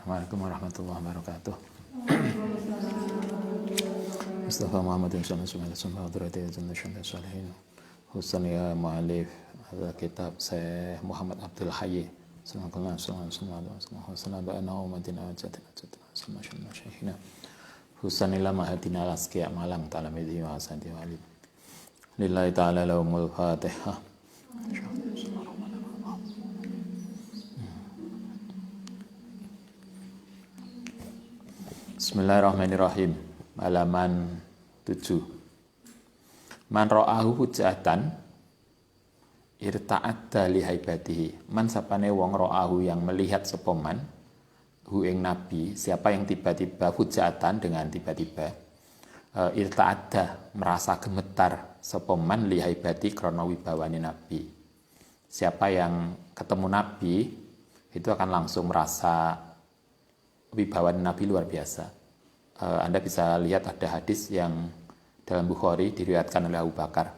Assalamualaikum warahmatullahi wabarakatuh. Mustafa Muhammadin sallallahu alaihi wasallam hadrati jannah syuhada salihin. Husan ya mu'alif kitab Syekh Muhammad Abdul Hayy sallallahu alaihi wasallam ba'ana umatina ajatina syaihina. Husan ila mahadina al-asqiya malam talamidhi wa hasanti wa alid. Lillahi ta'ala lahumul fatihah. Bismillahirrahmanirrahim. Halaman 7. Man ra'ahu hujatan irta'adda li haibatihi. Man sapane wong ra'ahu yang melihat sapa man hu ing nabi, siapa yang tiba-tiba hujatan dengan tiba-tiba irta'adda merasa gemetar sapa man li haibati krana wibawane nabi. Siapa yang ketemu nabi itu akan langsung merasa wibawa Nabi luar biasa. Anda bisa lihat ada hadis yang dalam Bukhari diriwayatkan oleh Abu Bakar.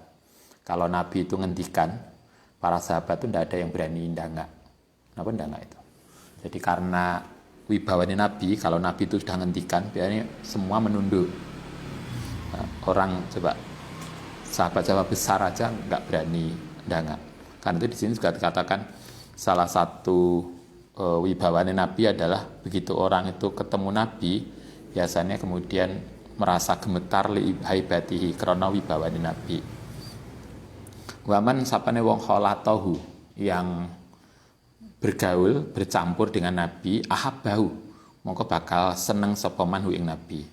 Kalau Nabi itu ngendikan, para sahabat itu tidak ada yang berani ndangak. Kenapa ndangak itu? Jadi karena wibawanya Nabi, kalau Nabi itu sudah ngendikan, biasanya semua menunduk. Orang coba sahabat-sahabat besar aja nggak berani ndangak. Karena itu di sini juga dikatakan salah satu wibawane Nabi adalah begitu orang itu ketemu Nabi biasanya kemudian merasa gemetar li haibatihi krana wibawane Nabi. Waman sapane wong kholatahu yang bergaul bercampur dengan Nabi ahabbahu mongko bakal seneng sapa man ing Nabi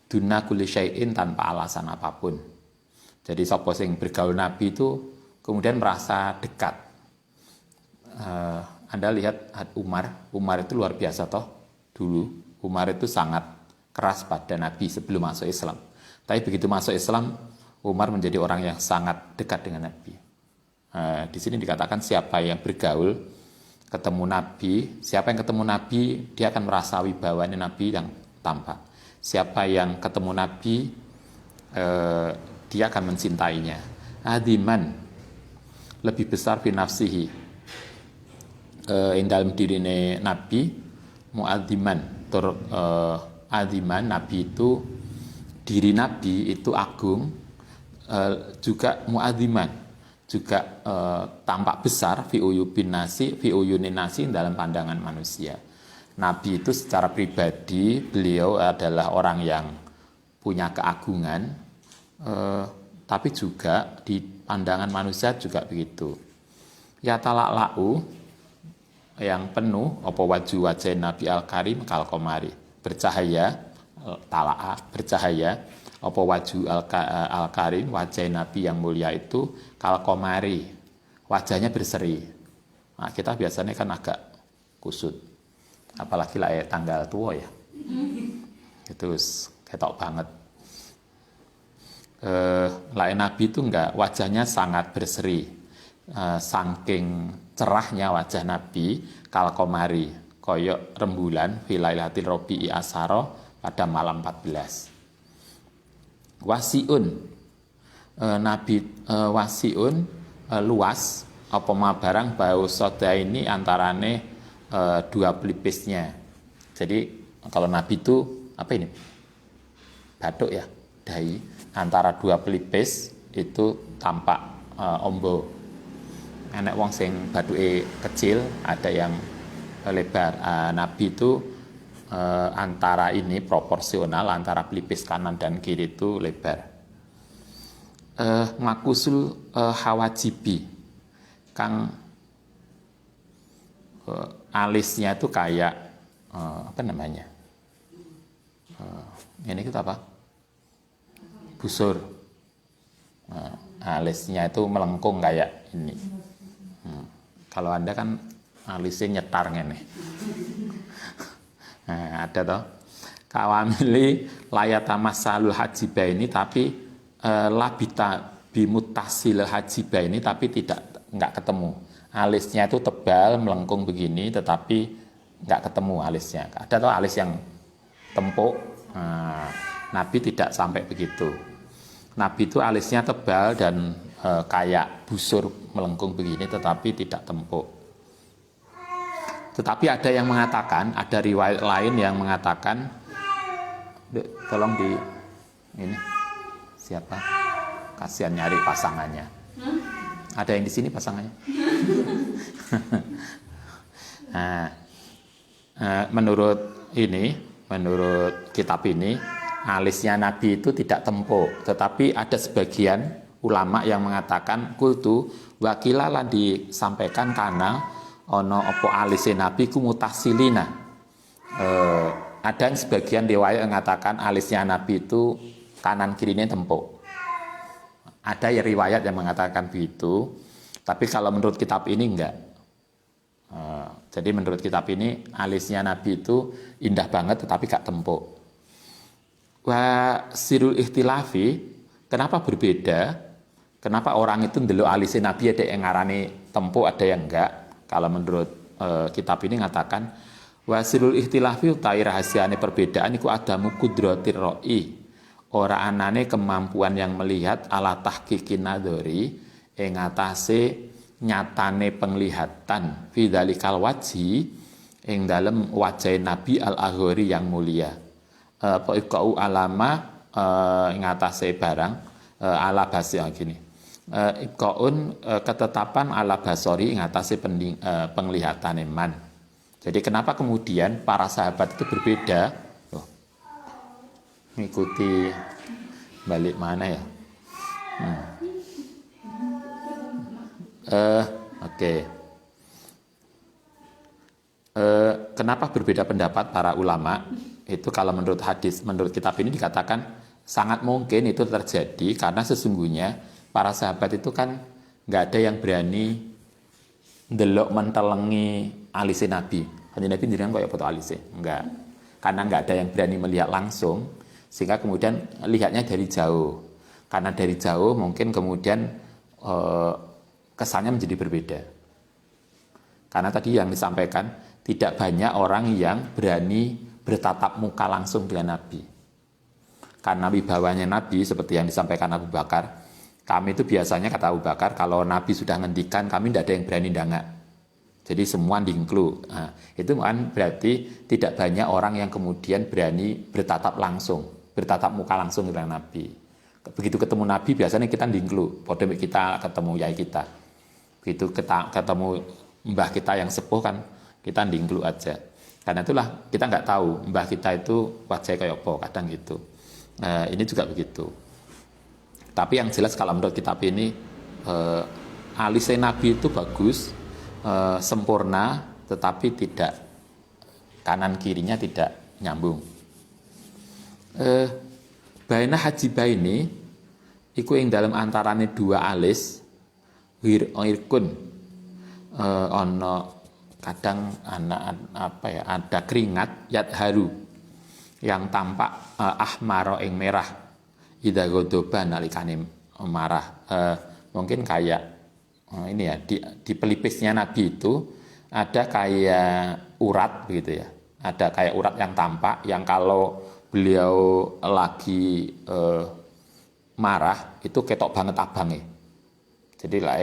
duna kulli syai'in tanpa alasan apapun. Jadi sapa sing bergaul Nabi itu kemudian merasa dekat. Anda lihat Umar itu luar biasa toh dulu. Umar itu sangat keras pada Nabi sebelum masuk Islam. Tapi begitu masuk Islam, Umar menjadi orang yang sangat dekat dengan Nabi. Di sini dikatakan siapa yang bergaul, ketemu Nabi, siapa yang ketemu Nabi, dia akan merasa wibawanya Nabi yang tampak. Siapa yang ketemu Nabi, dia akan mencintainya. Adiman, lebih besar fi nafsihi. Dalam dirine Nabi mu'adziman adiman Nabi itu diri Nabi itu agung, juga mu'adziman juga tampak besar fi uyunin nasi dalam pandangan manusia. Nabi itu secara pribadi beliau adalah orang yang punya keagungan, tapi juga di pandangan manusia juga begitu. Ya tala'la'u yang penuh apa wajah Nabi Al-Karim kal komari bercahaya tala'a bercahaya apa wajhu Al-Karim wajah Nabi yang mulia itu kal komari wajahnya berseri. Nah, kita biasanya kan agak kusut apalagi lah tanggal tua ya itu ketok banget. Nabi itu enggak, wajahnya sangat berseri. Saking cerahnya wajah Nabi kal komari koyok rembulan filailatil robi'i asaro pada malam 14. Wasiun Nabi wasiun luas apa ma barang bau soda ini antarane dua pelipisnya. Jadi kalau Nabi itu apa ini batuk ya dahi antara dua pelipis itu tampak ombo. Enek wong sing baduke kecil, ada yang lebar. Nabi itu antara ini proporsional antara pelipis kanan dan kiri itu lebar. Makusul hawajibi, kang alisnya itu kayak apa namanya? Ini kita apa? Busur. Alisnya itu melengkung kayak ini. Kalau Anda kan alisnya nyetar ngene. Nah, ada toh. Kawamili layatamasalul hajiba ini tapi labita bimutasil hajiba ini tapi enggak ketemu. Alisnya itu tebal melengkung begini tetapi enggak ketemu alisnya. Ada toh alis yang tempuk. Nabi tidak sampai begitu. Nabi itu alisnya tebal dan kayak busur melengkung begini tetapi tidak tempuk. Tetapi ada yang mengatakan, ada riwayat lain yang mengatakan, tolong di ini siapa? Kasihan nyari pasangannya. Ada yang di sini pasangannya? Nah, menurut kitab ini, alisnya Nabi itu tidak tempuk, tetapi ada sebagian ulama yang mengatakan kultu wakilalan disampaikan karena ono opo alisnya Nabi ku mutasilina. Ada yang sebagian riwayat mengatakan alisnya Nabi itu kanan kirinya tempuk. Ada ya riwayat yang mengatakan begitu, tapi kalau menurut kitab ini enggak. Jadi menurut kitab ini alisnya Nabi itu indah banget tetapi gak tempuk. Wa sirul ikhtilafi, kenapa berbeda? Kenapa orang itu ndelok alisnya Nabi ada yang ngarani tempuk, ada yang enggak? Kalau menurut kitab ini mengatakan wasirul ikhtilafi utawi rahasiane perbedaan iku adamu kudratir ra'i. Ora anane kemampuan yang melihat ala tahqiqin nadhari ing atase nyatane penglihatan fi dzalikal wajhi ing dalem wajah Nabi al-Aghori yang mulia. Iqau alama ing atase barang ala basi gini. Iqaun ketetapan ala basori ing atase penglihatan man. Jadi kenapa kemudian para sahabat itu berbeda? Mengikuti balik mana ya? Oke. Kenapa berbeda pendapat para ulama? Itu kalau menurut hadis, menurut kitab ini dikatakan sangat mungkin itu terjadi karena sesungguhnya para sahabat itu kan nggak ada yang berani ndelok mentelengi alisnya Nabi. Hanya Nabi jenengan kayak foto alisnya, enggak. Karena nggak ada yang berani melihat langsung, sehingga kemudian lihatnya dari jauh. Karena dari jauh mungkin kemudian kesannya menjadi berbeda. Karena tadi yang disampaikan tidak banyak orang yang berani bertatap muka langsung dengan Nabi. Karena wibawanya Nabi seperti yang disampaikan Abu Bakar, kami itu biasanya kata Abu Bakar kalau Nabi sudah ngendikan kami tidak ada yang berani dangak. Jadi semua dingklu. Nah, itu kan berarti tidak banyak orang yang kemudian berani bertatap muka langsung dengan Nabi. Begitu ketemu Nabi biasanya kita dingklu, padahal kita ketemu yai kita. Begitu kita ketemu mbah kita yang sepuh kan kita dingklu aja. Karena itulah kita nggak tahu mbah kita itu wajahnya kayak apa, kadang gitu. Ini juga begitu. Tapi yang jelas kalau menurut kitab ini alisnya Nabi itu bagus, sempurna, tetapi tidak kanan kirinya tidak nyambung. Baina hajibah ini iku ing dalam antarane dua alis wirkun ono kadang ada keringat yadharu yang tampak ahmaro ing merah ida godoba nalikane marah. Mungkin kayak ini ya di pelipisnya Nabi itu ada kayak urat begitu ya, ada kayak urat yang tampak yang kalau beliau lagi marah itu ketok banget abangnya. Jadi lah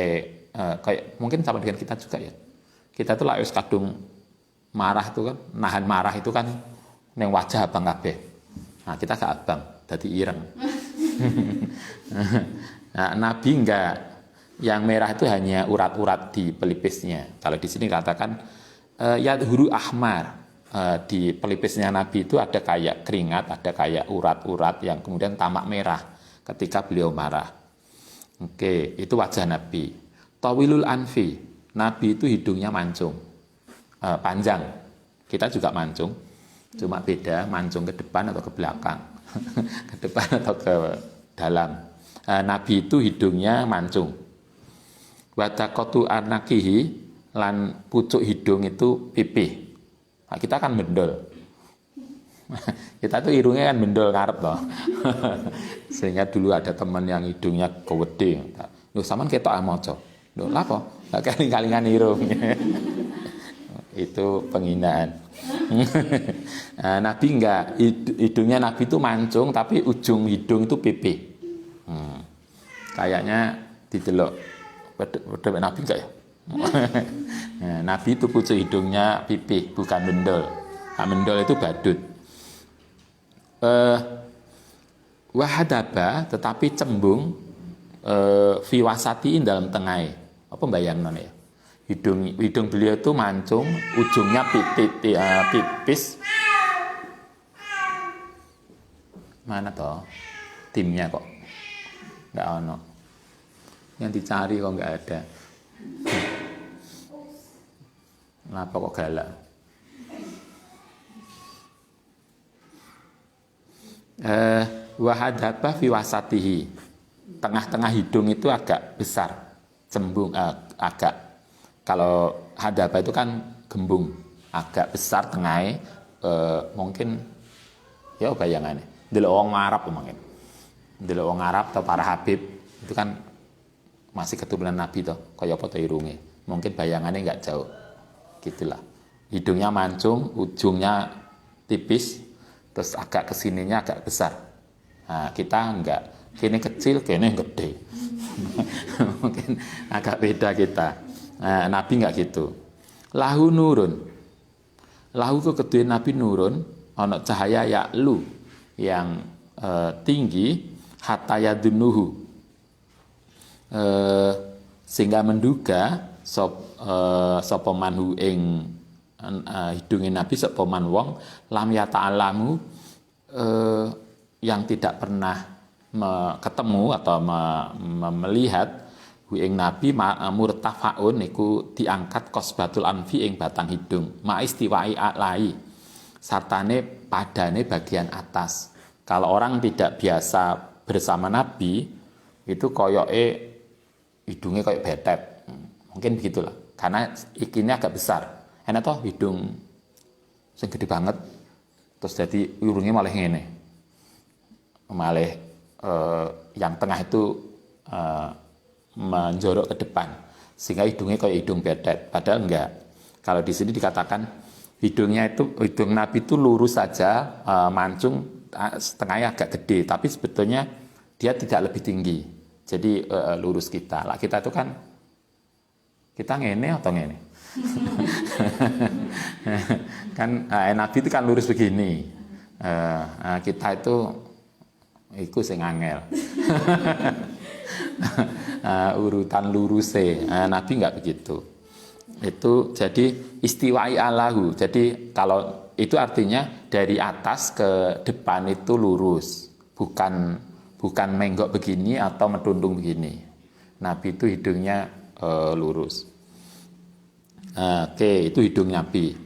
kayak mungkin sama dengan kita juga ya. Kita tuh lah kadung marah itu kan, nahan marah itu kan neng wajah abang kabeh. Nah, kita gak abang, dadi ireng. Nah, Nabi enggak. Yang merah itu hanya urat-urat di pelipisnya. Kalau di sini katakan yadhuru ahmar. Di pelipisnya Nabi itu ada kayak keringat, ada kayak urat-urat yang kemudian tamak merah ketika beliau marah. Oke, itu wajah Nabi. Tawilul anfi, Nabi itu hidungnya mancung, panjang. Kita juga mancung, cuma beda mancung ke depan atau ke belakang, ke depan atau ke dalam. Nabi itu hidungnya mancung. Watakotu anakihi, lan pucuk hidung itu pipih. Nah, kita kan mendol. Kita tuh irungnya kan mendol ngarep loh. Sehingga dulu ada teman yang hidungnya kewede. Loh sampean ketok amoco. Loh lha apa? Lah kaling-kalingan irung. Itu penghinaan. Nah, Nabi enggak, hidungnya Nabi itu mancung tapi ujung hidung itu pipih. Kayaknya didelok Nabi enggak ya? Nah, Nabi itu pucuk hidungnya pipih, bukan mendol. Nah, mendol itu badut. Wahadaba, tetapi cembung fi wasatiin dalam tengah. Apa bayangno ya? Hidung beliau itu mancung, ujungnya pipis. Mana toh? Timnya kok nggak ono. Yang dicari kok nggak ada. Kenapa kok galak? Wahadaba fi wasatihi. Tengah-tengah hidung itu agak besar, cembung agak. Kalau hadaba itu kan gembung, agak besar tengahnya, mungkin ya bayangannya. Delok wong Arab mungkin. Delok wong Arab atau para habib itu kan masih keturunan Nabi toh, kaya apa to irunge. Mungkin bayangannya nggak jauh. Gitulah. Hidungnya mancung, ujungnya tipis, terus agak kesininya agak besar. Nah, kita enggak, kini kecil, kini gede. Mungkin agak beda kita. Nah, Nabi enggak gitu. Lahu nurun. Lahu itu kedua Nabi nurun, ono cahaya ya'lu yang tinggi, hatta yadunuhu. Sehingga menduga sapa manhu ing hidungin Nabi sapa man wong lam yata'alamu yang tidak pernah ketemu atau melihat hu ing Nabi murtafaun niku diangkat kosbatul anfi ing batang hidung ma istiwai alai sartane padane bagian atas. Kalau orang tidak biasa bersama Nabi itu koyoke hidungnya kayak betet, mungkin begitulah karena ikinnya agak besar. Enak toh hidung sing gede banget terus jadi urungnya malah ngene, malah yang tengah itu menjorok ke depan sehingga hidungnya kayak hidung betet, padahal enggak. Kalau di sini dikatakan hidungnya itu, hidung Nabi itu lurus saja, mancung, setengahnya agak gede, tapi sebetulnya dia tidak lebih tinggi, jadi lurus kita. Lah kita itu kan kita ngene atau ngene. Kan Nabi itu kan lurus begini, kita itu sing angel. Urutan luruse, Nabi enggak begitu. Itu jadi istiwai alahu. Jadi kalau itu artinya dari atas ke depan itu lurus, bukan menggok begini atau metundung begini. Nabi itu hidungnya lurus. Oke, itu hidung Nabi.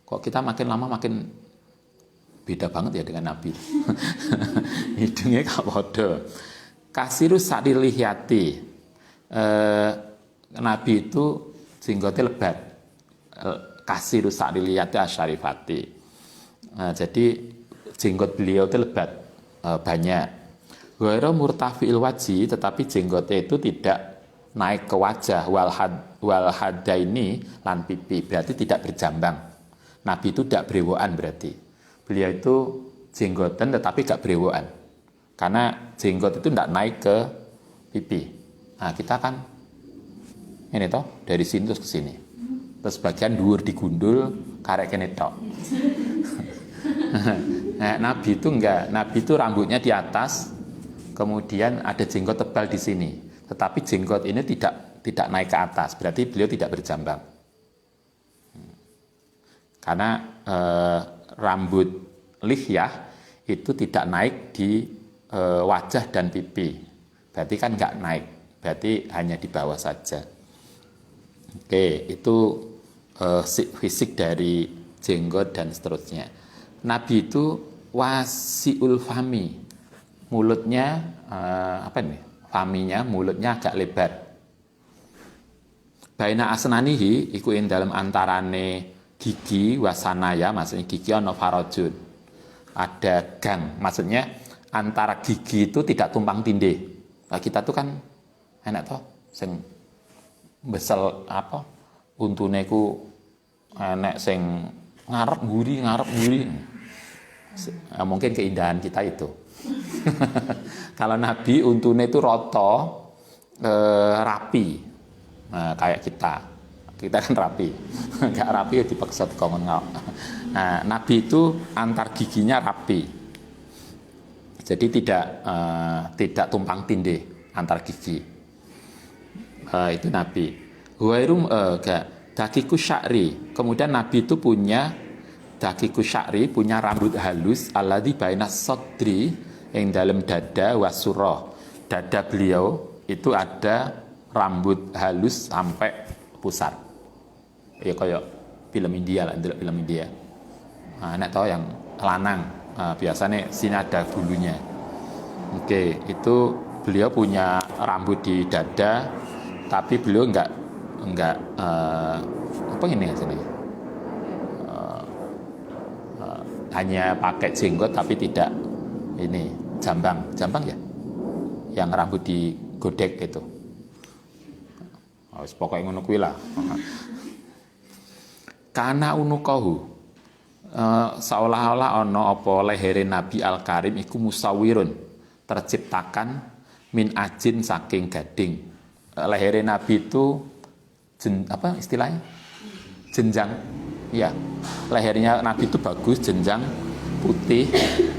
Kok kita makin lama makin beda banget ya dengan Nabi. Hidungnya gak bodoh. Kasirus sadilihiyati. Nabi itu jenggotnya lebat. Kasirus sadilihiyati asyarifati. Jadi jenggot beliau itu lebat, banyak. Ghairu murtafi'il wajhi, tetapi jenggotnya itu tidak naik ke wajah, wal hadaini lan pipi, berarti tidak berjambang. Nabi itu tidak brewokan berarti. Beliau itu jenggotan tetapi gak brewokan. Karena jenggot itu tidak naik ke pipi. Nah, kita kan ini toh dari sini terus ke sini. Terus bagian dhuwur digundul karek kene tok. Nah, Nabi itu enggak. Nabi itu rambutnya di atas, kemudian ada jenggot tebal di sini. Tetapi jenggot ini tidak naik ke atas, berarti beliau tidak berjambang. Karena rambut lihyah itu tidak naik di wajah dan pipi, berarti kan nggak naik, berarti hanya di bawah saja. Oke, itu fisik dari jenggot dan seterusnya. Nabi itu wasiul fami, mulutnya apa nih? Faminya, mulutnya agak lebar. Baina asnanihi iku ing dalam antarane gigi wasanaya, maksudnya gigi ono farajun. Ada gang, maksudnya antara gigi itu tidak tumpang tindih. Nah, kita tuh kan enak toh sing besel apa? Untune ku enak sing ngarep guri. Mungkin keindahan kita itu. Kalau Nabi untune itu roto, rapi, kayak kita. Kita kan rapi. Enggak rapi ya dipaksa kongon ngawak. Nah, Nabi itu antar giginya rapi. Jadi tidak tumpang tindih antar gigi. Itu Nabi. Huwairum dakiku sya'ri. Kemudian Nabi itu punya dakiku sya'ri, punya rambut halus alladzi baina sadri yang dalam dada wasurah. Dada beliau itu ada rambut halus sampai pusat. Ya kayak film India lah, film India. Nek tahu yang lanang, biasanya sini ada bulunya. Oke, itu beliau punya rambut di dada, tapi beliau enggak apa ini sini? Hanya pakai jenggot tapi tidak ini jambang ya, yang rambut digodek itu. Pokoknya ngono kuwi lah. Kana unukahu seolah-olah ono apa lehere Nabi Al-Karim iku musawirun, terciptakan min ajin saking gading. Lehere Nabi itu apa istilahnya? Jenjang. Ya. Lehernya Nabi itu bagus, jenjang, putih,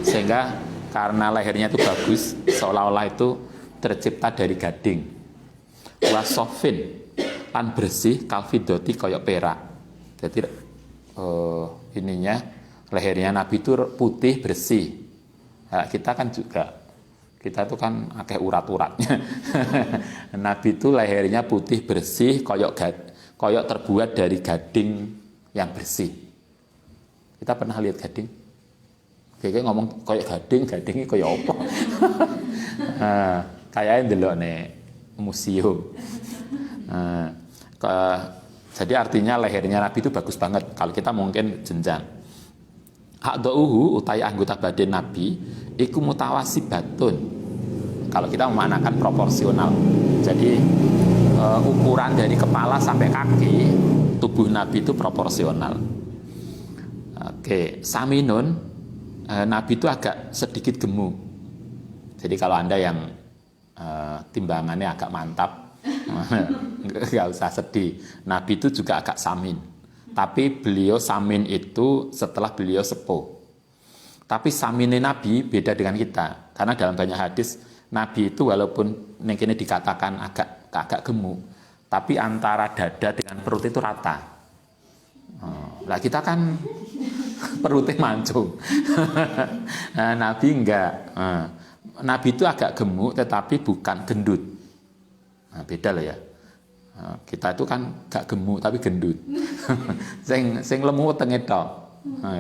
sehingga karena lehernya itu bagus, seolah-olah itu tercipta dari gading. Wasofin lan bersih kalfidoti koyok perak. Jadi ininya lehernya Nabi itu putih bersih. Nah, kita kan juga, kita itu kan akeh urat-uratnya. Nabi itu lehernya putih bersih koyok terbuat dari gading yang bersih. Kita pernah lihat gading? Kayak ngomong koyok gadingnya koyok apa? Kayaknya ndelok nih museum. Jadi artinya lehernya Nabi itu bagus banget. Kalau kita mungkin jenjang. Hakdouhu utai anggota badan Nabi iku mutawasibatun. Kalau kita memanakan proporsional. Jadi ukuran dari kepala sampai kaki tubuh Nabi itu proporsional. Oke, saminun, Nabi itu agak sedikit gemuk. Jadi kalau Anda yang timbangannya agak mantap, nggak usah sedih. Nabi itu juga agak samin. Tapi beliau samin itu setelah beliau sepuh. Tapi saminnya Nabi beda dengan kita. Karena dalam banyak hadis, Nabi itu walaupun ini dikatakan agak gemuk, tapi antara dada dengan perut itu rata. Lah kita kan perutnya mancung. Nabi enggak. Nabi itu agak gemuk tetapi bukan gendut. Beda lah ya. Kita itu kan gak gemuk tapi gendut. sing lemu wetenge tok.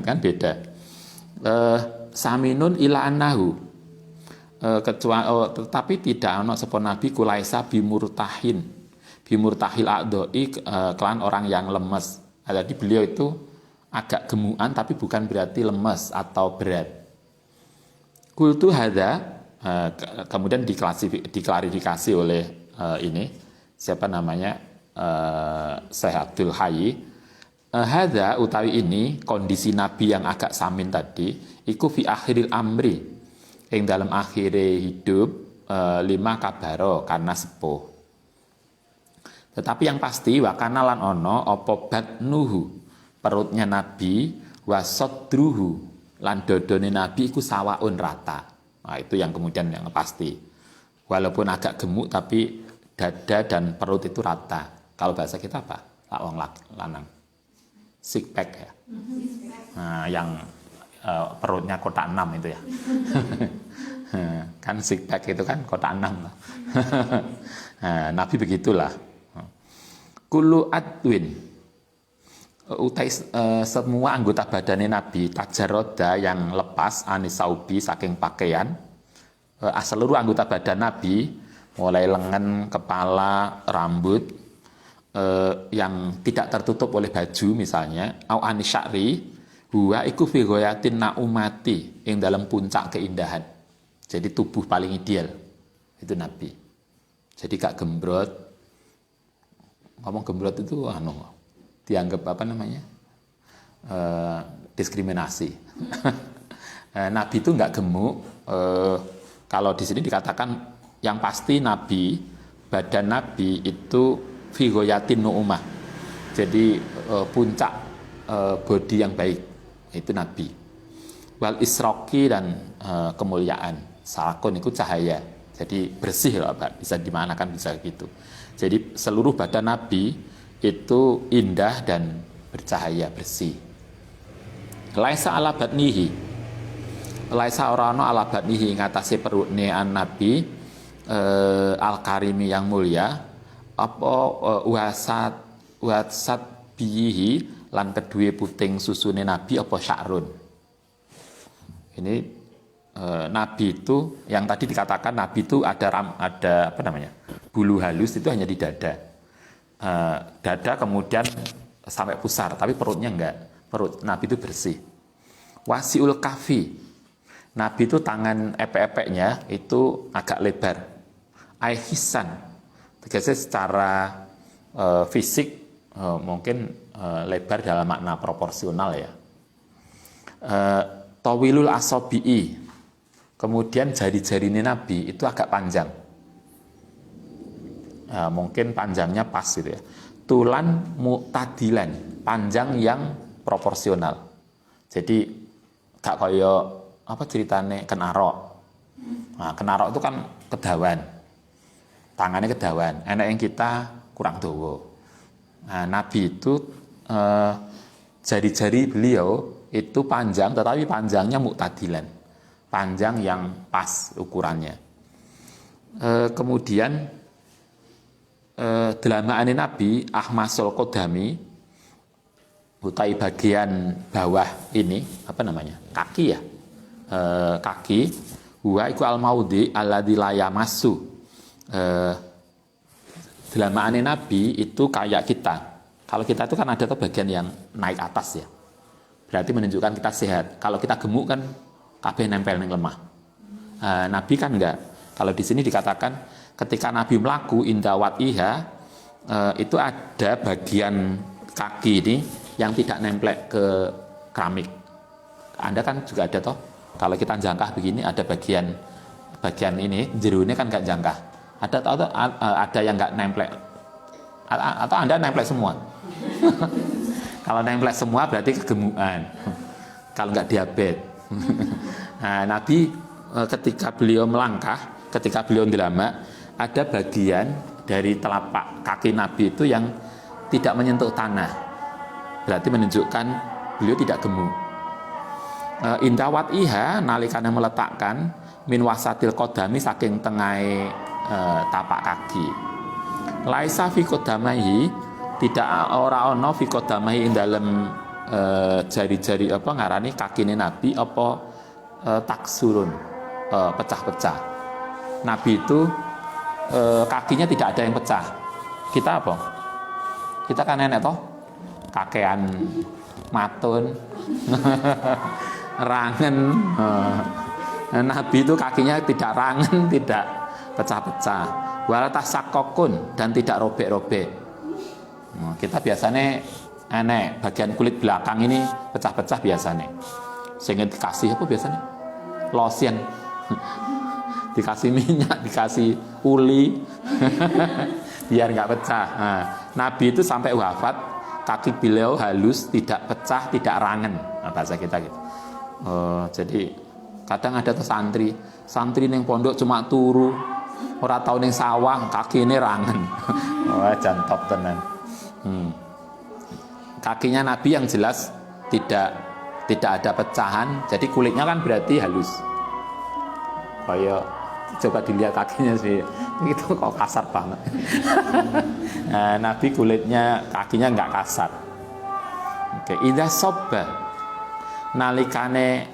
Kan beda. Saminun ila annahu. Tetapi tidak ana sapa Nabi kulaisa bimurtahin. Bimurtahil a'doi kelan orang yang lemes. Jadi beliau itu agak gemukan tapi bukan berarti lemes atau berat. Kultu hadza kemudian diklarifikasi oleh ini siapa namanya Syekh Abdul Hayy. Hadza utawi ini kondisi Nabi yang agak samin tadi iku fi akhiril amri yang dalam akhire hidup lima kabaro karena sepuh. Tetapi yang pasti wakana lan ono apa batnuhu perutnya Nabi wasodruhu lan dodone Nabi iku sawaun rata. Nah, itu yang kemudian yang pasti. Walaupun agak gemuk tapi dada dan perut itu rata. Kalau bahasa kita apa? Wong lanang. Six pack ya. Nah, yang perutnya kotak 6 itu ya. Kan six pack itu kan kotak 6. Nah, Nabi begitulah. Kullu adwin utai semua anggota badannya Nabi tajaroda yang lepas anisaubi saking pakaian. Seluruh anggota badan Nabi mulai lengan, kepala, rambut yang tidak tertutup oleh baju misalnya au anisyari huwa iku fi ghayatin naumati yang dalam puncak keindahan. Jadi tubuh paling ideal itu Nabi. Jadi gak gembrot. Ngomong gembrot itu dianggap apa namanya? Diskriminasi. Nabi itu nggak gemuk. Kalau di sini dikatakan yang pasti Nabi, badan Nabi itu fi ghayatin nu'umah. Jadi puncak bodi yang baik itu Nabi. Wal isroki dan kemuliaan. Salakun itu cahaya. Jadi bersih loh, Pak. Bisa dimanakan bisa gitu. Jadi seluruh badan Nabi itu indah dan bercahaya, bersih. Laisa ala batnihi. Laisa orano ala batnihi ngatasi perutne an Nabi al-karimi yang mulia apa wasat bihi lan kedue puting susune Nabi apa sya'run. Ini Nabi itu yang tadi dikatakan Nabi itu ada apa namanya? Bulu halus itu hanya di dada. Dada kemudian sampai pusar, tapi perutnya enggak. Perut Nabi itu bersih. Wasiul kafi. Nabi itu tangan epek-epeknya itu agak lebar. Aihisan. Tegasnya secara fisik mungkin lebar dalam makna proporsional ya. Tawilul asobi'i. Kemudian jari-jari Nabi itu agak panjang. Mungkin panjangnya pas gitu ya. Tulan mu'tadilan, panjang yang proporsional. Jadi gak kaya apa ceritane kenarok. Nah, kenarok itu kan kedawan. Tangannya kedawan. Enak yang kita kurang dawa. Nah, Nabi itu jari-jari beliau itu panjang, tetapi panjangnya mu'tadilan, panjang yang pas ukurannya. Kemudian delamaane Nabi ahmasul qodami, utai bagian bawah ini apa namanya, kaki ya, kaki. Wa iku al maudi alladzi la yamassu. Delamaane Nabi itu kayak kita. Kalau kita itu kan ada tuh bagian yang naik atas ya. Berarti menunjukkan kita sehat. Kalau kita gemuk kan kabeh nempel ning lemah. Nabi kan enggak. Kalau di sini dikatakan ketika Nabi melaku indawat iha itu ada bagian kaki ini yang tidak nemplek ke keramik. Anda kan juga ada toh. Kalau kita jangkah begini ada bagian ini jerunya kan enggak jangkah. Ada yang enggak nemplek. Atau Anda nemplek semua. Kalau nemplek semua berarti kegemukan. Kalau enggak diabetes. Nah, Nabi ketika beliau melangkah, ketika beliau ndelama, ada bagian dari telapak kaki Nabi itu yang tidak menyentuh tanah. Berarti menunjukkan beliau tidak gemuk. Indawat iha nalikane meletakkan min wasatil qodami saking tengai tapak kaki. Laisa fi qodamaihi, tidak ora ono fi qodamaihi ing dalem jari-jari apa ngarani kakine Nabi apa taksurun, pecah-pecah. Nabi itu kakinya tidak ada yang pecah. Kita apa? Kita kan nenek toh, kakean matun, rangen. Nabi itu kakinya tidak rangen, tidak pecah-pecah. Wala tasakokun, dan tidak robek-robek. Kita biasanya enek bagian kulit belakang ini pecah-pecah biasanya. Sehingga dikasih apa biasanya? Lotion. Dikasih minyak, dikasih uli. Biar nggak pecah. Nah, Nabi itu sampai wafat kaki beliau halus, tidak pecah, tidak rangen. Nah, bahasa kita gitu. Jadi kadang ada tuh santri neng pondok cuma turu, ora tau neng sawah, kaki ini rangen. Wah, jantop tenan. Kakinya Nabi yang jelas tidak ada pecahan, jadi kulitnya kan berarti halus. Kayak coba dilihat kakinya sih, itu kok kasar banget. Nah, Nabi kulitnya kakinya nggak kasar. Oke, idza sobba nalikane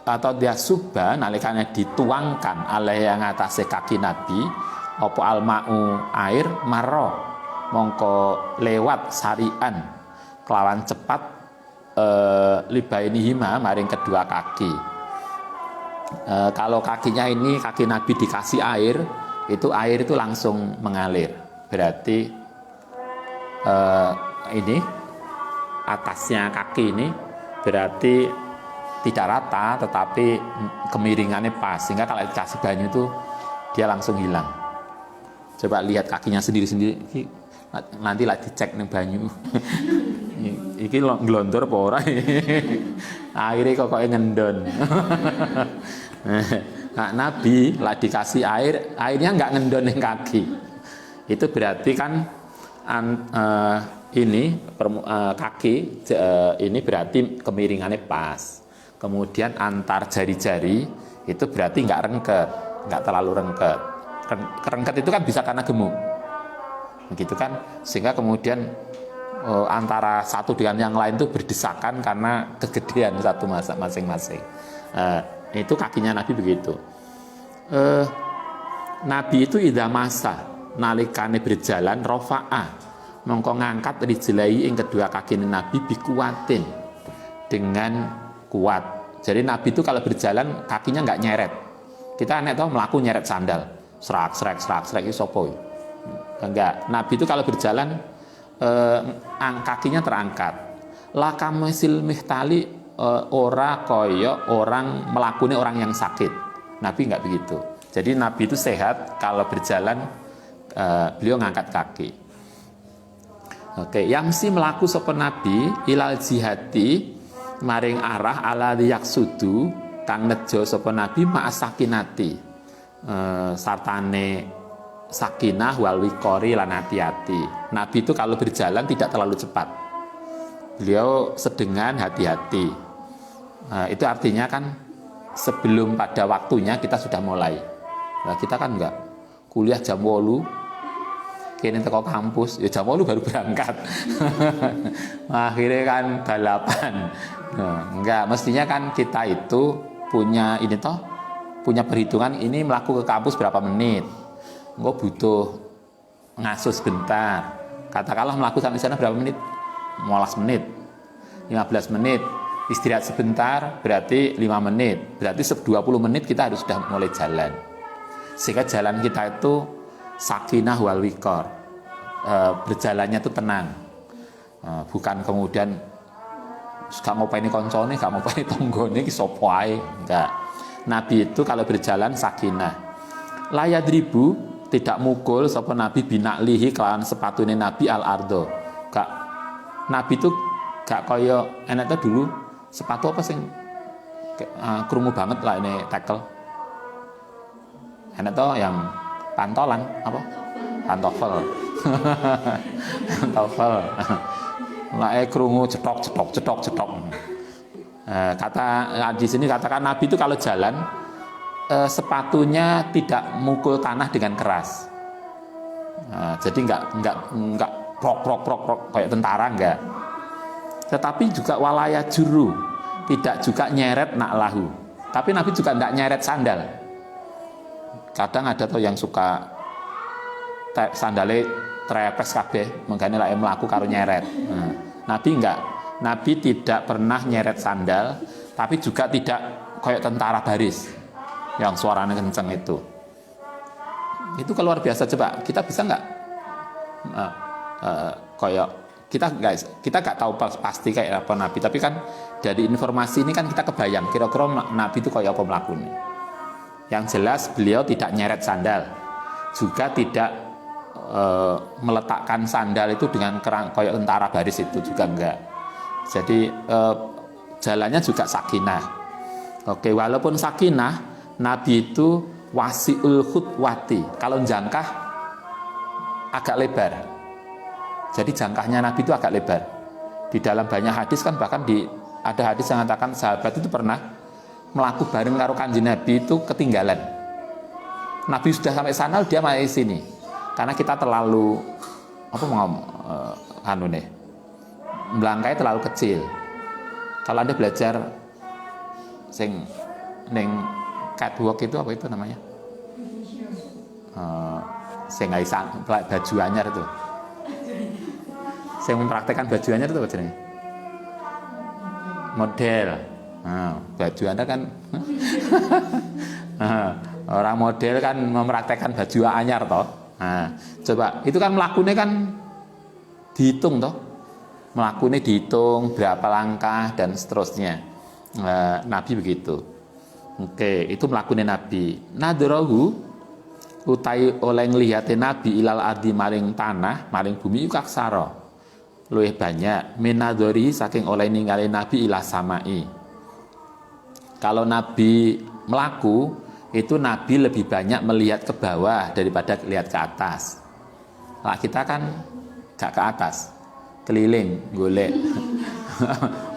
atau dia subba nalikane dituangkan oleh yang atasnya kaki Nabi opo alma'u air marro mongko lewat sarian kelawan cepat libainihima maring kedua kaki. Kalau kakinya ini kaki Nabi dikasih air itu langsung mengalir. Berarti ini atasnya kaki ini berarti tidak rata tetapi kemiringannya pas, sehingga kalau dikasih banyu itu dia langsung hilang. Coba lihat kakinya sendiri-sendiri, nanti lah dicek ning banyu. Iki nglontor apa ora? Akhirnya kok ngendon. Nah, Nabi lah dikasih air, airnya nggak ngendon yang kaki. Itu berarti kan kaki ini berarti kemiringannya pas. Kemudian antar jari-jari itu berarti nggak rengket, nggak terlalu rengket. Rengket itu kan bisa karena gemuk, begitu kan? Sehingga kemudian antara satu dengan yang lain itu berdesakan karena kegedean satu masing-masing. Itu kakinya Nabi begitu. Nabi itu idza masa nalikane berjalan rofa'a mongko ngangkat rijlai ing kedua kaki Nabi bikuatin dengan kuat. Jadi Nabi itu kalau berjalan kakinya nggak nyeret. Kita nek tau melaku nyeret sandal, serak itu sopo. Enggak. Nabi itu kalau berjalan kakinya terangkat. Lakamesil mihtali ora koyo orang melakuni orang yang sakit. Nabi nggak begitu. Jadi Nabi itu sehat kalau berjalan beliau ngangkat kaki. Oke, yang si melaku sapa Nabi ilal jihati maring arah ala yaksudu kang nejo sapa Nabi ma'asakinati sartane sakinah wal wiqori lan hati-hati. Nabi itu kalau berjalan tidak terlalu cepat. Beliau sedengan hati-hati. Itu artinya kan sebelum pada waktunya kita sudah mulai. Nah, kita kan enggak kuliah jam 8 kini teko kampus ya jam 8 baru berangkat. Akhirnya kan balapan. Enggak, mestinya kan kita itu punya punya perhitungan ini melaku ke kampus berapa menit. Enggak butuh ngasuh sebentar. Katakanlah melaku sampai sana berapa menit? 15 menit. 15 menit. Istirahat sebentar berarti 5 menit. Berarti 20 menit kita harus sudah mulai jalan. Sehingga jalan kita itu sakinah wal wiqor, berjalannya itu tenang, bukan kemudian gak mau paini koncone, gak mau paini tonggone ki sapa ae. Enggak. Nabi itu kalau berjalan sakinah. Layadribu tidak mukul sapa Nabi binaklihi kelawan sepatune Nabi al ardo. Gak, Nabi itu gak kaya enak tuh dulu sepatu apa sing krungu banget lah ini tackle. Enak tuh yang pantolan apa? Pantofel. Pantofel. Lah krungu cetok. Kata di sini katakan Nabi itu kalau jalan sepatunya tidak mukul tanah dengan keras. Jadi enggak prok kayak tentara enggak. Tetapi juga walaya juru, tidak juga nyeret naklahu. Tapi Nabi juga enggak nyeret sandal. Kadang ada tuh yang suka sandale trepes kabeh, mengane lek mlaku karo nyeret. Nabi enggak. Nabi tidak pernah nyeret sandal, tapi juga tidak kayak tentara baris yang suaranya kenceng itu. Itu luar biasa. Coba kita bisa enggak kayak kita nggak tahu pasti kayak apa Nabi, tapi kan dari informasi ini kan kita kebayang kira-kira Nabi itu kayak apa melakukannya. Yang jelas beliau tidak nyeret sandal, juga tidak meletakkan sandal itu dengan kerang kayak tentara baris itu juga enggak. Jadi jalannya juga sakinah. Oke, walaupun sakinah, Nabi itu wasiul khutwati, kalau jangkah agak lebar. Jadi jangkahnya Nabi itu agak lebar. Di dalam banyak hadis kan bahkan ada hadis yang mengatakan sahabat itu pernah melaku bareng karo kanjeng Nabi itu ketinggalan. Nabi sudah sampai sana dia masih sini. Karena kita terlalu melangkai terlalu kecil. Kalau Anda belajar neng catwalk itu apa itu namanya? Sing baju anyar itu. Saya mempraktekkan baju anyar itu apa jenisnya? Model. Baju Anda kan orang model kan mempraktekkan baju anyar toh. Coba itu kan melakukannya kan dihitung toh. Melakukannya dihitung berapa langkah dan seterusnya. Nabi begitu. Oke, itu melakukannya Nabi. Nadrohu utai oleh nglihate nabi ilal ardi maring tanah maring bumi iku aksara luwih banyak minadori saking oleh ningali nabi ila samai. Kalau nabi melaku itu nabi lebih banyak melihat ke bawah daripada lihat ke atas. Nah, kita kan gak ke atas, keliling golek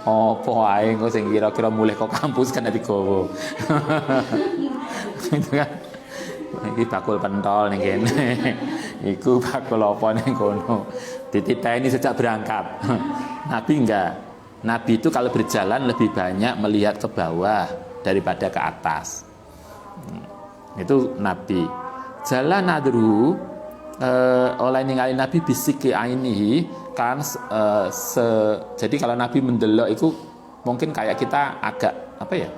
opo ae engko sing kira-kira mulih kok kampus kan digowo. Itu kan iki bakul pentol ning kene. Iku bakul apa ning kono. Dititeni sejak berangkat. Nabi enggak. Nabi itu kalau berjalan lebih banyak melihat ke bawah daripada ke atas. Itu Nabi. Jalan nadru oleh ningali Nabi bisiki ainihi kan jadi kalau Nabi mendelok itu mungkin kayak kita agak apa ya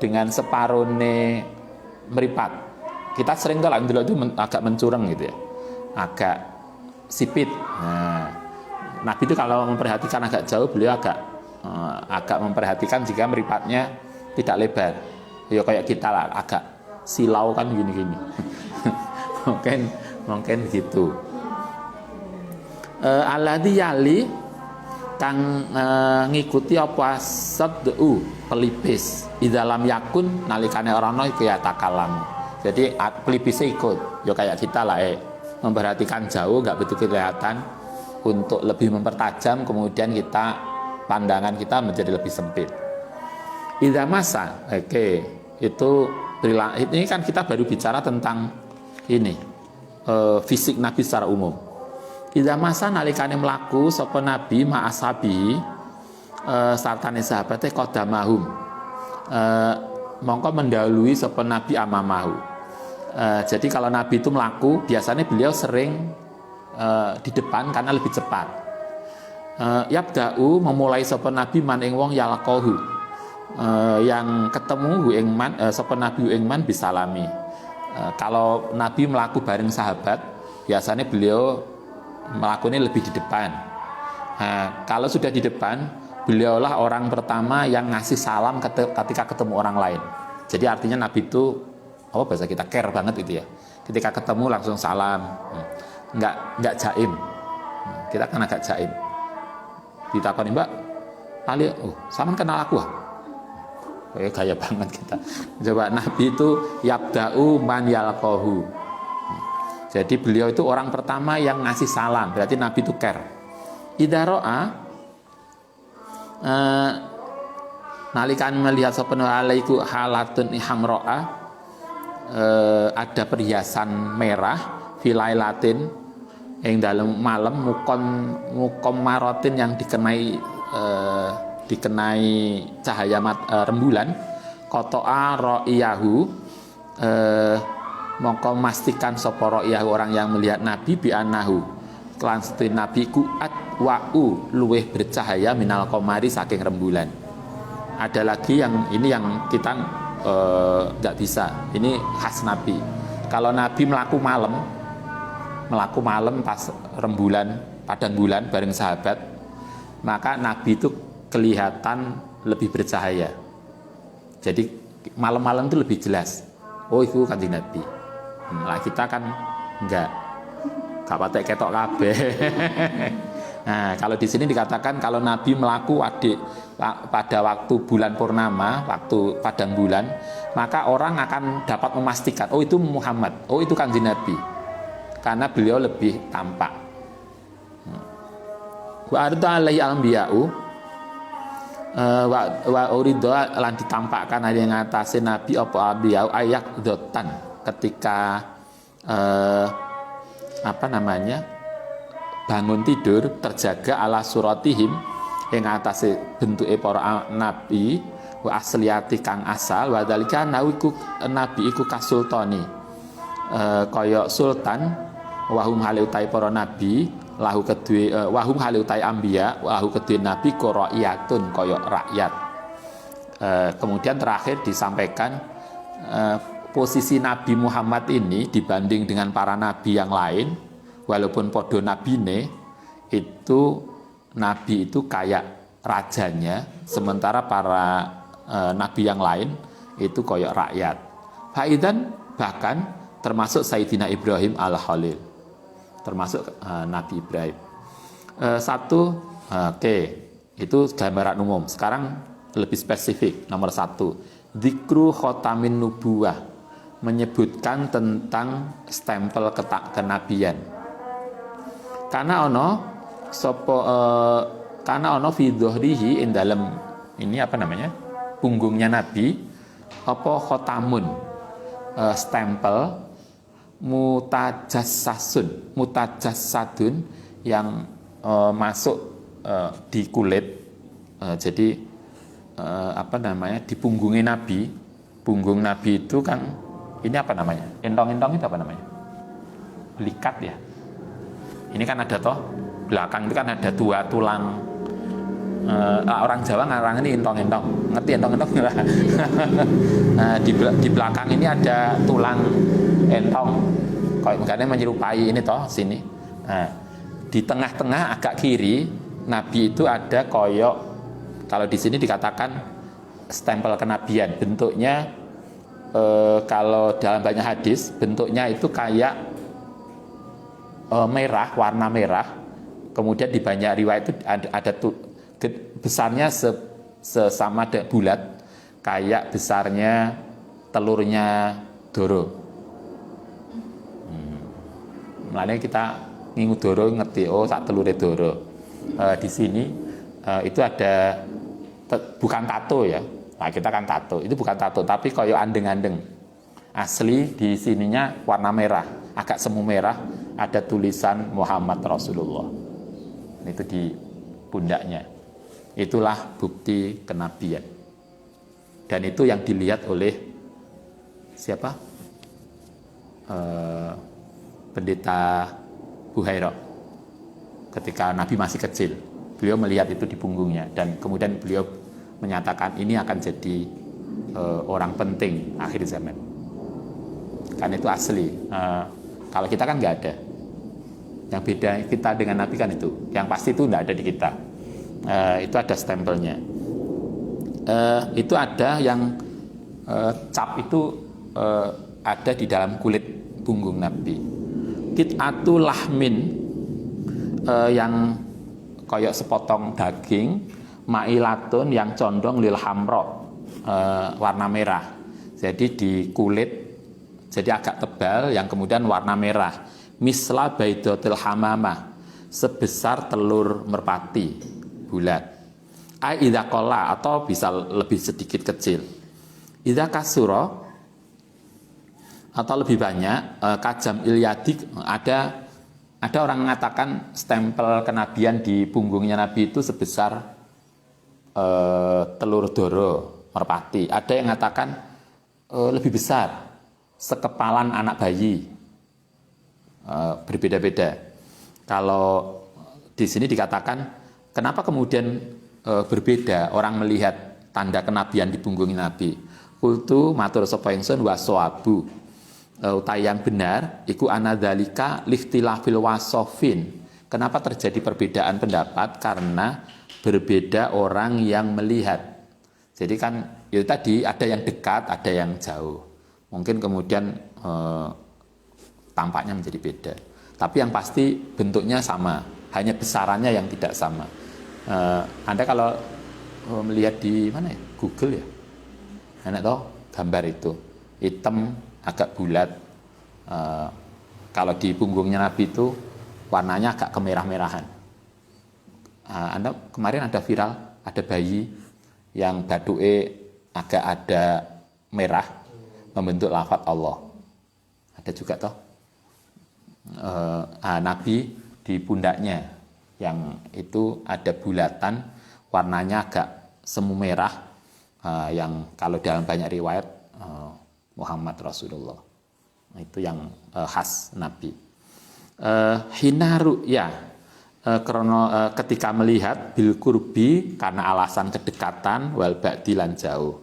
dengan separone meripat. Kita sering kalau mendelok itu agak mencurang gitu ya, agak sipit. Nah, Nabi itu kalau memperhatikan agak jauh beliau agak memperhatikan jika meripatnya tidak lebar. Ya kayak kita lah agak silau kan gini-gini. mungkin gitu. Alladzi yali kang ngikuti apa sabdu pelipis di dalam yakun nalikane orang iku ya takalam. Jadi pelipisnya ikut. Ya kayak kita lah memperhatikan jauh nggak betul kelihatan untuk lebih mempertajam kemudian pandangan kita menjadi lebih sempit. Idza masa, itu ini kan kita baru bicara tentang ini fisik Nabi secara umum. Idza masa nalikane mlaku sapa Nabi ma'asabi sartane sahabate qadamahum mongko mendahului sapa Nabi amamahu. Jadi kalau Nabi itu melaku biasanya beliau sering di depan karena lebih cepat. Yabda'u memulai sapa Nabi man ing wong yalaqahu yang ketemu hu ing man sapa Nabi ing man bisalami. Kalau Nabi melaku bareng sahabat biasanya beliau melakukannya lebih di depan. Kalau sudah di depan beliaulah orang pertama yang ngasih salam ketika ketemu orang lain. Jadi artinya Nabi itu apa bahasa kita care banget itu ya. Ketika ketemu langsung salam, nggak jaim. Kita kan agak jaim. Ditakoni Mbak, kali, sama kenal aku gaya banget kita. Coba Nabi itu yabda'u man yalqahu. Jadi beliau itu orang pertama yang ngasih salam. Berarti Nabi itu care. Idza ra'a nalikan melihat sopena alaiku halatun hamro'a ada perhiasan merah filailatin yang dalam malam mukom marotin yang dikenai cahaya rembulan kotoa ro'iyahu mongko memastikan sapa ro'iyahu orang yang melihat Nabi bi'anahu kelan setui Nabi kuat wa'u luweh bercahaya minal komari saking rembulan. Ada lagi yang kita nggak bisa. Ini khas Nabi. Kalau Nabi melaku malam pas rembulan, padang bulan bareng sahabat, maka Nabi itu kelihatan lebih bercahaya. Jadi malam-malam itu lebih jelas. Oh itu Kanjeng Nabi. Nah kita kan enggak patek ketok kabeh. Nah, kalau di sini dikatakan kalau Nabi melaku pada waktu bulan purnama, waktu padang bulan, maka orang akan dapat memastikan, oh itu Muhammad, oh itu Kanjeng Nabi, karena beliau lebih tampak. Wa arda alaihi anbiya'u wa urido lan ditampakkan ada yang ngatasi Nabi apa anbiya'u ayak dotan ketika bangun tidur terjaga ala suratihim yang atase bentuke para nabi wa asliyati kang asal wa dalika nabi iku kasultani kaya sultan wahum haliutai para nabi lahu kedue wahum haliutai anbiya lahu kedue nabi qaraiyatun kaya rakyat. Kemudian terakhir disampaikan posisi Nabi Muhammad ini dibanding dengan para nabi yang lain. Walaupun podo nabine itu nabi itu kayak rajanya, sementara para nabi yang lain itu koyok rakyat. Faidan bahkan termasuk Sayyidina Ibrahim al-Khalil, termasuk Nabi Ibrahim. Oke, itu gambaran umum. Sekarang lebih spesifik, nomor 1, dzikru khotamin nubuwah, menyebutkan tentang stempel kenabian. Karena ono fi dhuhrihi ing dalem ini punggungnya Nabi apa khotamun, stempel mutajassadun yang masuk di kulit, jadi di punggungnya Nabi. Punggung Nabi itu kan ini entong-entong itu belikat ya. Ini kan ada belakang itu kan ada 2 tulang. Orang Jawa ngarang ini entong-entong. Ngerti entong-entong enggak? Di belakang ini ada tulang entong. Kayak menyerupai ini sini. Di tengah-tengah agak kiri Nabi itu ada koyok, kalau di sini dikatakan stempel kenabian. Bentuknya kalau dalam banyak hadis bentuknya itu kayak merah, warna merah. Kemudian di banyak riwayat itu ada besarnya sesama bulat, kayak besarnya telurnya doro. Makanya kita ngingu doro ngerti, sak telure doro. Di sini itu ada, bukan tato ya. Nah, kita kan tato, itu bukan tato, tapi koyo andeng-andeng. Asli di sininya warna merah, agak semu merah, ada tulisan Muhammad Rasulullah. Itu di pundaknya. Itulah bukti kenabian. Dan itu yang dilihat oleh siapa? Pendeta Buhairah. Ketika Nabi masih kecil, beliau melihat itu di punggungnya, dan kemudian beliau menyatakan ini akan jadi orang penting akhir zaman. Kan itu asli. Kalau kita kan nggak ada. Yang beda kita dengan Nabi kan itu. Yang pasti itu nggak ada di kita. Itu ada stempelnya. Itu ada yang cap itu ada di dalam kulit punggung Nabi. Qit'atu lahmin, yang koyok sepotong daging, ma'ilatun yang condong lil hamro, warna merah. Jadi di kulit jadi agak tebal yang kemudian warna merah. Misla baidotil hamamah, sebesar telur merpati bulat. Idza qalla, atau bisa lebih sedikit kecil. Idza kasuro, atau lebih banyak. Kajam ilyadik, ada orang mengatakan stempel kenabian di punggungnya Nabi itu sebesar telur doro merpati. Ada yang mengatakan lebih besar, sekepalan anak bayi. Berbeda-beda. Kalau di sini dikatakan, kenapa kemudian berbeda orang melihat tanda kenabian di punggung Nabi? Kultu matur sapa ingsun wasawabu, utai yang benar iku anadzalika lihtilafil wasofin. Kenapa terjadi perbedaan pendapat? Karena berbeda orang yang melihat. Jadi kan itu tadi ada yang dekat, ada yang jauh. Mungkin kemudian tampaknya menjadi beda. Tapi yang pasti bentuknya sama, hanya besarannya yang tidak sama. Anda kalau melihat di mana ya? Google ya. Enak toh gambar itu. Hitam agak bulat. Kalau di punggungnya Nabi itu warnanya agak kemerah-merahan. Anda kemarin ada viral, ada bayi yang baduke agak ada merah membentuk lafaz Allah. Ada juga toh Nabi di pundaknya yang itu ada bulatan warnanya agak semu merah, yang kalau dalam banyak riwayat Muhammad Rasulullah. Itu yang khas Nabi. Hinaru ya, ketika melihat bil kurbi karena alasan kedekatan, wal ba'di lan jauh.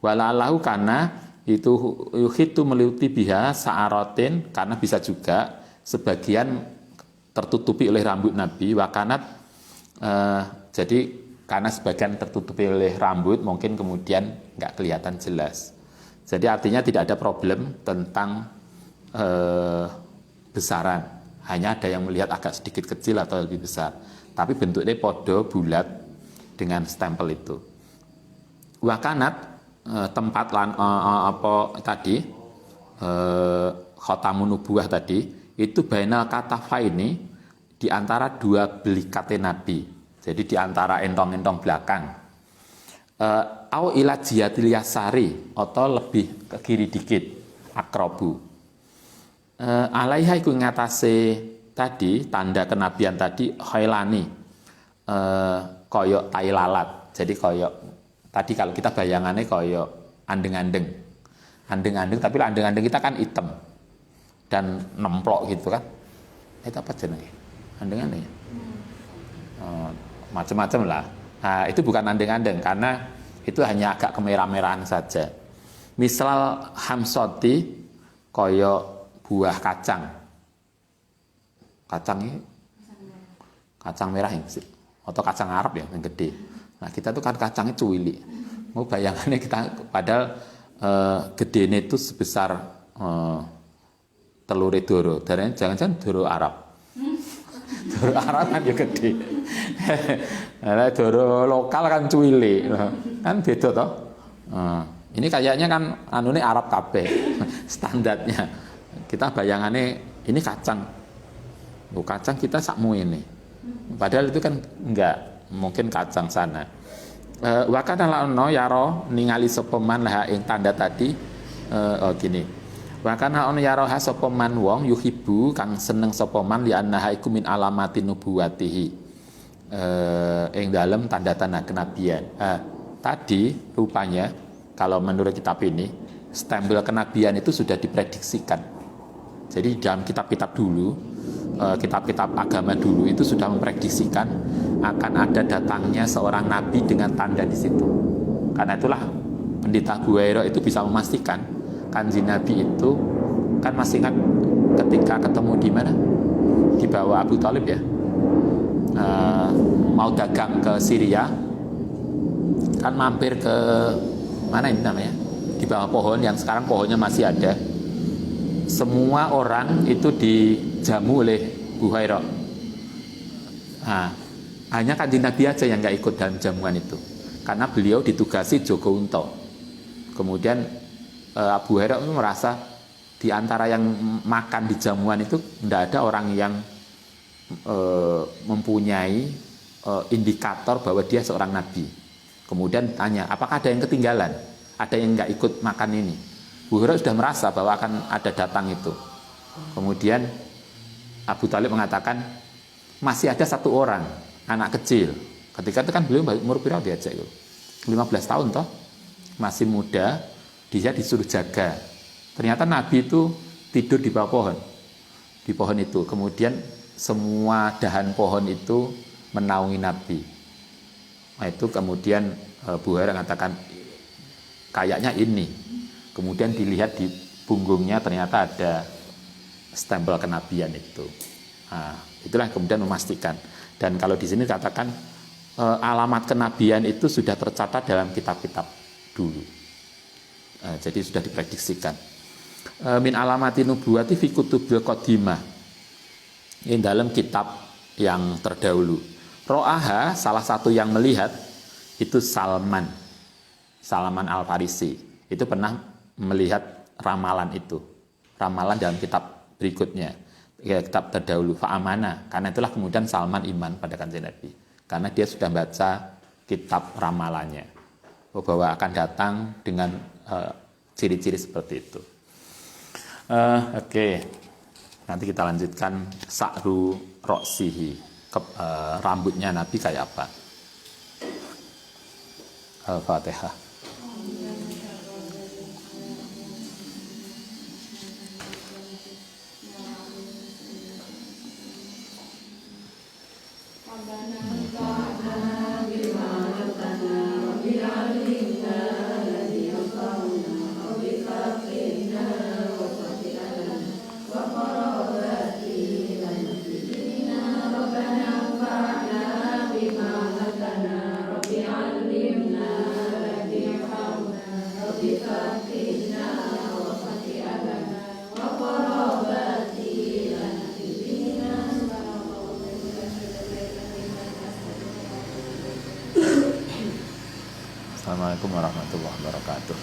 Walalahu karena itu yuhitu meliuti biha sa'arotin, karena bisa juga sebagian tertutupi oleh rambut Nabi. Wakanat, jadi karena sebagian tertutupi oleh rambut mungkin kemudian nggak kelihatan jelas. Jadi artinya tidak ada problem tentang besaran. Hanya ada yang melihat agak sedikit kecil atau lebih besar. Tapi bentuknya podo bulat dengan stempel itu. Wakanat tempat apa tadi khotamun nubuwah tadi itu bainal katafa ini di antara dua belikate Nabi. Jadi di antara entong-entong belakang. Au ila jihatil yasari atau lebih ke kiri dikit akrobu. Alaiha iku ngatasi tadi tanda kenabian tadi khailani koyok tai lalat. Jadi koyok tadi kalau kita bayangannya koyok andeng-andeng tapi andeng-andeng kita kan hitam dan nemplok gitu kan. Itu apa jenenge? Andeng-andeng ya? Macam-macam lah. Nah, itu bukan andeng-andeng karena itu hanya agak kemerah-merahan saja. Misal hamsoti koyo buah kacang. Kacang merah yang sih. Atau kacang Arab ya yang gede. Nah, kita tuh kan kacangnya cuwili. Mau bayangannya kita padahal gedenya itu sebesar telur doro. Dan jangan-jangan doro Arab. Doro Arab kan ya gede. Nah, doro lokal kan cuwili. Kan beda toh. Ini kayaknya kan anune Arab kabeh standarnya. Kita bayangannya ini kacang. Kacang kita sakmu ini. Padahal itu kan enggak, mungkin kacang sana. Wa kana la'anna yaro ningali sapa man laha ing tanda tadi gini. Wa kana ana yaro ha sapa man wong yuhibbu kang seneng sapa man li annaha iku min alamatin nubuwatihi. Ing dalem tanda-tanda kenabian. Tadi rupanya kalau menurut kitab ini stempel kenabian itu sudah diprediksikan. Jadi dalam kitab-kitab dulu, kitab-kitab agama dulu itu sudah memprediksikan akan ada datangnya seorang nabi dengan tanda di situ. Karena itulah Pendeta Buhairah itu bisa memastikan kanjeng Nabi itu kan masih ingat ketika ketemu di mana? Di bawah Abu Thalib ya. Mau dagang ke Syria, kan mampir ke mana ini namanya? Di bawah pohon yang sekarang pohonnya masih ada. Semua orang itu dijamu oleh Buhairah. Nah, hanya kanjeng Nabi aja yang nggak ikut dalam jamuan itu, karena beliau ditugasi Joko Unto. Kemudian Abu Hurairah merasa di antara yang makan di jamuan itu tidak ada orang yang mempunyai indikator bahwa dia seorang nabi. Kemudian tanya, apakah ada yang ketinggalan? Ada yang nggak ikut makan ini? Abu Hurairah sudah merasa bahwa akan ada datang itu. Kemudian Abu Thalib mengatakan, masih ada satu orang, anak kecil. Ketika itu kan beliau umur berapa diajak itu? 15 tahun toh, masih muda, dia disuruh jaga. Ternyata Nabi itu tidur di bawah pohon, di pohon itu. Kemudian semua dahan pohon itu menaungi Nabi. Nah, itu kemudian Abu Hurairah mengatakan, kayaknya ini. Kemudian dilihat di punggungnya ternyata ada stempel kenabian itu. Nah, itulah kemudian memastikan. Dan kalau di sini katakan alamat kenabian itu sudah tercatat dalam kitab-kitab dulu. Jadi sudah diprediksikan. Min alamati nubuwati fi kutubil qadimah. Ini dalam kitab yang terdahulu. Ro'aha, salah satu yang melihat itu Salman Al-Farisi. Itu pernah melihat ramalan itu. Ramalan dalam kitab berikutnya. Kitab terdahulu Fa'amana. Karena itulah kemudian Salman iman pada kanjeng Nabi. Karena dia sudah baca kitab ramalannya. Bahwa akan datang dengan ciri-ciri seperti itu. Oke. Nanti kita lanjutkan Sa'ru Roksihi. Rambutnya Nabi kayak apa? Al-Fatihah. Assalamualaikum warahmatullahi wabarakatuh.